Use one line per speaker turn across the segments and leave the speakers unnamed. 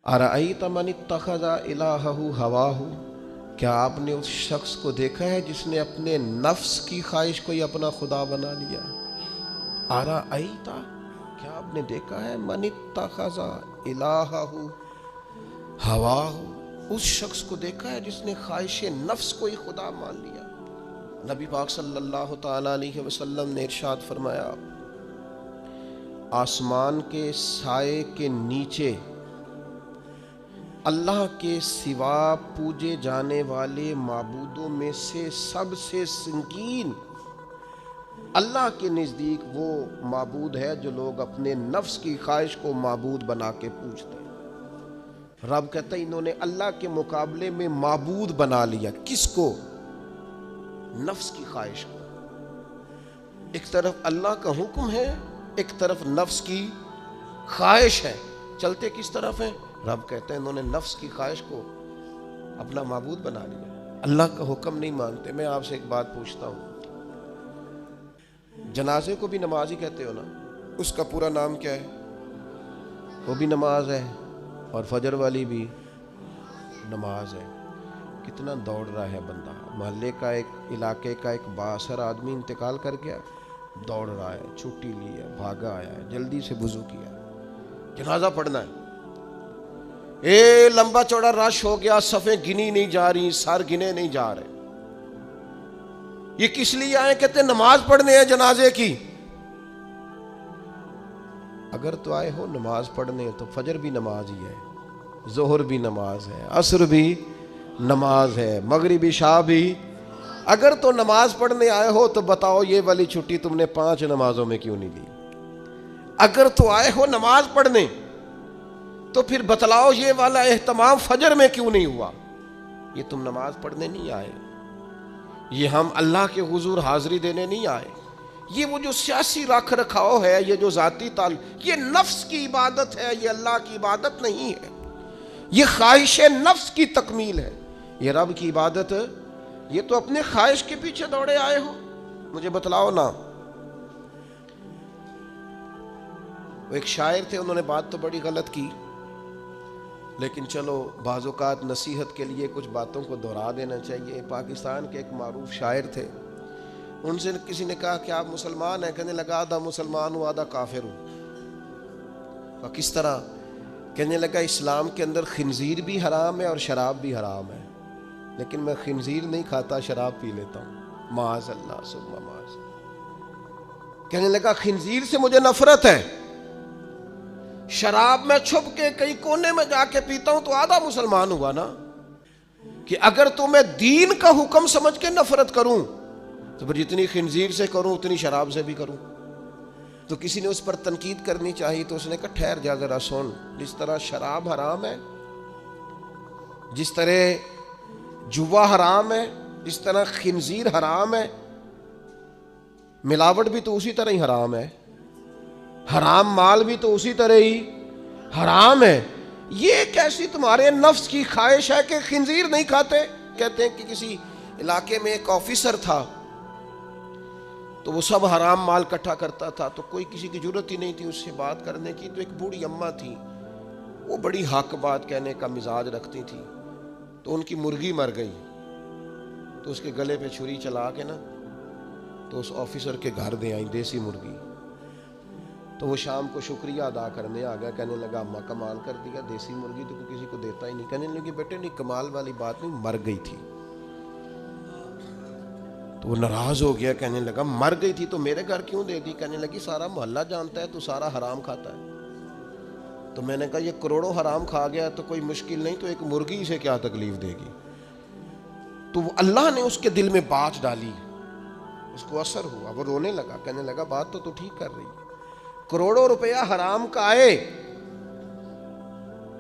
अरअयत मन इत्तखज़ इलाहहु हवाहु, क्या आपने उस शख्स को देखा है जिसने अपने नफ्स की ख्वाहिश को ही अपना खुदा बना लिया। अरअयत, क्या आपने देखा है, मन इत्तखज़ इलाहहु हवाहु, उस शख्स को देखा है जिसने ख्वाहिश नफ्स को ही खुदा मान लिया। नबी पाक सल्लल्लाहु तआला अलैहि वसल्लम ने इरशाद फरमाया, आसमान के साए के नीचे अल्लाह के सिवा पूजे जाने वाले माबूदों में से सबसे संगीन अल्लाह के नज़दीक वो माबूद है जो लोग अपने नफ्स की ख्वाहिश को माबूद बना के पूजते हैं। रब कहता है इन्होंने अल्लाह के मुकाबले में माबूद बना लिया। किसको? नफ्स की ख्वाहिश को। एक तरफ अल्लाह का हुक्म है, एक तरफ नफ्स की ख्वाहिश है। चलते किस तरफ है? रब कहते हैं इन्होंने नफ्स की ख्वाहिश को अपना माबूद बना लिया, अल्लाह का हुक्म नहीं मानते। मैं आपसे एक बात पूछता हूँ, जनाजे को भी नमाज ही कहते हो ना? उसका पूरा नाम क्या है? वो भी नमाज है और फजर वाली भी नमाज है। कितना दौड़ रहा है बंदा। मोहल्ले का, एक इलाके का एक बासर आदमी इंतकाल कर गया, दौड़ रहा है, छुट्टी ली है, भागा आया है, जल्दी से वुज़ू किया, जनाजा पढ़ना है। लंबा चौड़ा रश हो गया, सफ़े गिनी नहीं जा रही, सर गिने नहीं जा रहे। ये किस लिए आए? कहते नमाज पढ़ने हैं जनाजे की। अगर तो आए हो नमाज पढ़ने तो फजर भी नमाज ही है, जोहर भी नमाज है, असर भी नमाज है, मगरिब इशा भी। अगर तो नमाज पढ़ने आए हो तो बताओ ये वाली छुट्टी तुमने 5 नमाजों में क्यों नहीं ली? अगर तो आए हो नमाज पढ़ने तो फिर बतलाओ ये वाला एहतमाम फजर में क्यों नहीं हुआ? ये तुम नमाज पढ़ने नहीं आए, ये हम अल्लाह के हुजूर हाजिरी देने नहीं आए। ये वो जो सियासी रख रखाव है, ये जो जाती ताल, ये नफ्स की इबादत है, ये अल्लाह की इबादत नहीं है। ये ख्वाहिश नफ्स की तकमील है। ये रब की इबादत, ये तो अपने ख्वाहिश के पीछे दौड़े आए हो। मुझे बतलाओ ना। वो एक शायर थे, उन्होंने बात तो बड़ी गलत की, लेकिन चलो बाज़-औक़ात नसीहत के लिए कुछ बातों को दोहरा देना चाहिए। पाकिस्तान के एक मारूफ शायर थे, उनसे किसी ने कहा कि आप मुसलमान हैं? कहने लगा आधा मुसलमान हूँ आधा काफिर हूँ। किस तरह? कहने लगा इस्लाम के अंदर खिंजीर भी हराम है और शराब भी हराम है, लेकिन मैं खिंजीर नहीं खाता, शराब पी लेता हूँ। माज़ अल्लाह सुम्मा माज़। कहने लगा खिंजीर से मुझे नफरत है, शराब में छुप के कहीं कोने में जाके पीता हूं तो आधा मुसलमान हुआ ना। कि अगर तो मैं दीन का हुक्म समझ के नफरत करूं तो फिर जितनी खिंजीर से करूं उतनी शराब से भी करूं। तो किसी ने उस पर तनकीद करनी चाहिए तो उसने कहा ठहर जा जरा सुन, जिस तरह शराब हराम है, जिस तरह जुआ हराम है, जिस तरह खिंजीर हराम है, मिलावट भी तो उसी तरह ही हराम है, हराम माल भी तो उसी तरह ही हराम है। ये कैसी तुम्हारे नफ्स की ख्वाहिश है कि खिंजीर नहीं खाते? कहते हैं कि किसी इलाके में एक ऑफिसर था, तो वो सब हराम माल इकट्ठा करता था, तो कोई किसी की जरूरत ही नहीं थी उससे बात करने की। तो एक बूढ़ी अम्मा थी, वो बड़ी हक बात कहने का मिजाज रखती थी। तो उनकी मुर्गी मर गई, तो उसके गले पे छुरी चला के ना तो उस ऑफिसर के घर दे आई देसी मुर्गी। तो वो शाम को शुक्रिया अदा करने आ गया, कहने लगा अम्मा कमाल कर दिया, देसी मुर्गी तो किसी को देता ही नहीं। कहने लगी बेटे नहीं, कमाल वाली बात नहीं, मर गई थी। तो वो नाराज हो गया, कहने लगा मर गई थी तो मेरे घर क्यों दे दी? कहने लगी सारा मोहल्ला जानता है तू सारा हराम खाता है। तो मैंने कहा ये करोड़ों हराम खा गया तो कोई मुश्किल नहीं, तो एक मुर्गी से क्या तकलीफ देगी? तो अल्लाह ने उसके दिल में बात डाली, उसको असर हुआ, वो रोने लगा, कहने लगा बात तो तू ठीक कर रही है, करोड़ों रुपया हराम का आए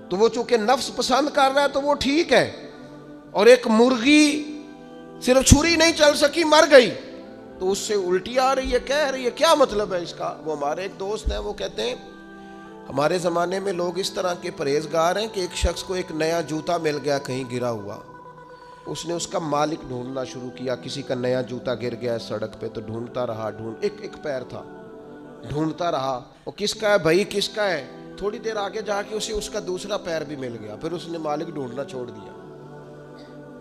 तो वो चूंकि नफ्स पसंद कर रहा है तो वो ठीक है, और एक मुर्गी सिर्फ छुरी नहीं चल सकी मर गई तो उससे उल्टी आ रही है, कह रही है, क्या मतलब है इसका? वो हमारे एक दोस्त हैं, वो कहते हैं हमारे ज़माने में लोग इस तरह के परहेजगार हैं कि एक शख्स को एक नया जूता मिल गया कहीं गिरा हुआ, उसने उसका मालिक ढूंढना शुरू किया। किसी का नया जूता गिर गया सड़क पे तो ढूंढता रहा, एक पैर था, ढूंढता रहा, वो किसका है भाई, किसका है? تھوڑی دیر آگے جا کے اسے اس کا دوسرا پیر بھی مل گیا، پھر اس نے مالک ڈھونڈنا چھوڑ دیا۔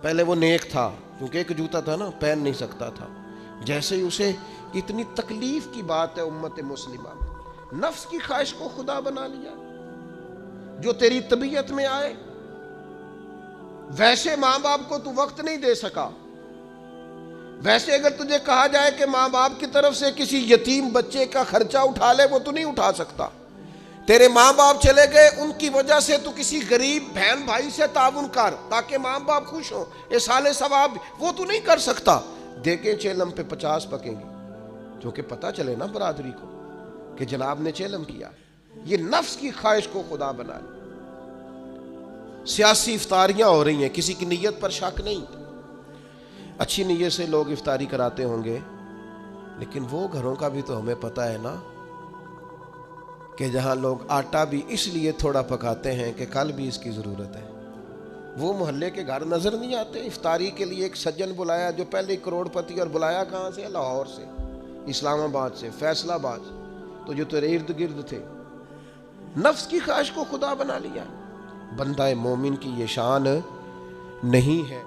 پہلے وہ نیک تھا کیونکہ ایک جوتا تھا نا، پہن نہیں سکتا تھا۔ جیسے ہی اسے اتنی تکلیف کی بات ہے امت مسلمہ میں، نفس کی خواہش کو خدا بنا لیا جو تیری طبیعت میں آئے۔ ویسے ماں باپ کو تو وقت نہیں دے سکا، ویسے اگر تجھے کہا جائے کہ ماں باپ کی طرف سے کسی یتیم بچے کا خرچہ اٹھا لے، وہ تو نہیں اٹھا سکتا۔ تیرے ماں باپ چلے گئے، ان کی وجہ سے تو کسی غریب بہن بھائی سے تعاون کر تاکہ ماں باپ خوش ہوں، احسان ثواب، وہ تو نہیں کر سکتا۔ دیکھیں چیلم پہ 50 پکیں گے، جو کہ پتہ چلے نا برادری کو کہ جناب نے چیلم کیا۔ یہ نفس کی خواہش کو خدا بنا لی۔ سیاسی افطاریاں ہو رہی ہیں، کسی کی نیت پر شک نہیں، اچھی نیت سے لوگ افطاری کراتے ہوں گے، لیکن وہ گھروں کا بھی تو ہمیں پتہ ہے نا کہ جہاں لوگ آٹا بھی اس لیے تھوڑا پکاتے ہیں کہ کل بھی اس کی ضرورت ہے۔ وہ محلے کے گھر نظر نہیں آتے؟ افطاری کے لیے ایک سجن بلایا جو پہلے کروڑ پتی، اور بلایا کہاں سے؟ لاہور سے، اسلام آباد سے، فیصل آباد سے، تو جو تیرے ارد گرد تھے۔ نفس کی خواہش کو خدا بنا لیا۔ بندہ مومن کی یہ شان نہیں ہے۔